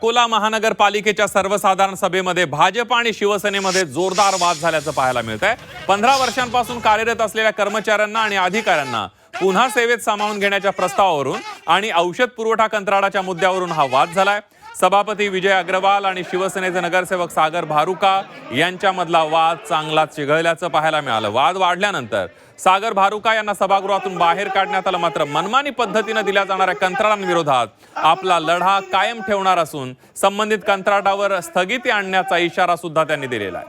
अकोला महानगरपालिकेच्या सर्वसाधारण सभेमध्ये भाजप आणि शिवसेनेमध्ये जोरदार वाद झाल्याचं पाहायला मिळतंय। 15 वर्षांपासून कार्यरत असलेल्या कर्मचाऱ्यांना आणि अधिकाऱ्यांना पुन्हा सेवेत सामावून घेण्याच्या प्रस्तावावरून आणि औषध पुरवठा कंत्राटाच्या मुद्द्यावरून हा वाद झालाय। सभापती विजय अग्रवाल आणि शिवसेनेचे नगरसेवक सागर भारुका यांच्यामधला वाद चांगलाच चिघळल्याचं पाहायला मिळालं। वाद वाढल्यानंतर सागर भारुका यांना सभागृहातून बाहेर काढण्यात आलं। मात्र मनमानी पद्धतीने दिल्या जाणाऱ्या कंत्राटांविरोधात आपला लढा कायम ठेवणार असून संबंधित कंत्राटावर स्थगिती आणण्याचा इशारा सुद्धा त्यांनी दिलेला आहे।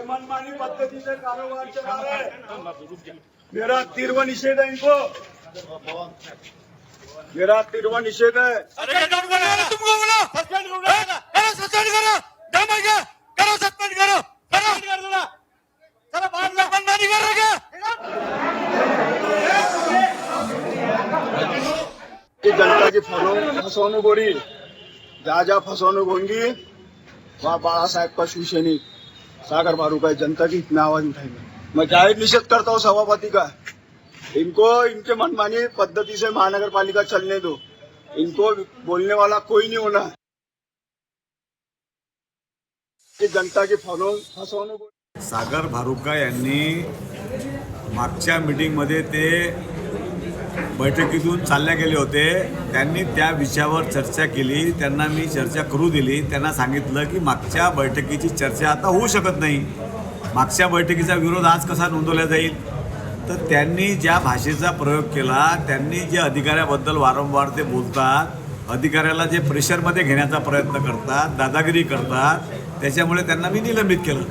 मनमानी पद्धति से कारोबार चला रहा है। मेरा तीव्र निषेध है इनको, मेरा तीव्र निषेध है। तुमको बोला करो सस्पेंड करो, दम है करो सस्पेंड करो, कर दो ना। चलो बाहर लोग मनमानी कर रहे हैं। जनता की फसवणूक हो रही, जहाँ फसवणूक होंगी वहाँ बाळासाहेब का शिवसैनिक सागर भारुका जनता की इतना आवाज उठाएंगे। मैं जाहिर निषेध करता हूँ सभापति का, इनको इनके मनमानी पद्धति से महानगर पालिका चलने दो। इनको बोलने वाला कोई नहीं होना। ये जनता की फसवणूक। सागर भारुका यांनी मागच्या मीटिंगमध्ये ते बैठकीतून चालल्या गेले होते। त्यांनी त्या विषयावर चर्चा केली, त्यांना मी चर्चा करू दिली। त्यांना सांगितलं की मागच्या बैठकीची चर्चा आता होऊ शकत नाही, मागच्या बैठकीचा विरोध आज कसा नोंदवला जाईल। तर त्यांनी ज्या भाषेचा प्रयोग केला, त्यांनी जे अधिकाऱ्याबद्दल वारंवार ते बोलतात, अधिकाऱ्याला जे प्रेशरमध्ये घेण्याचा प्रयत्न करतात, दादागिरी करतात, त्याच्यामुळे त्यांना मी निलंबित केलं।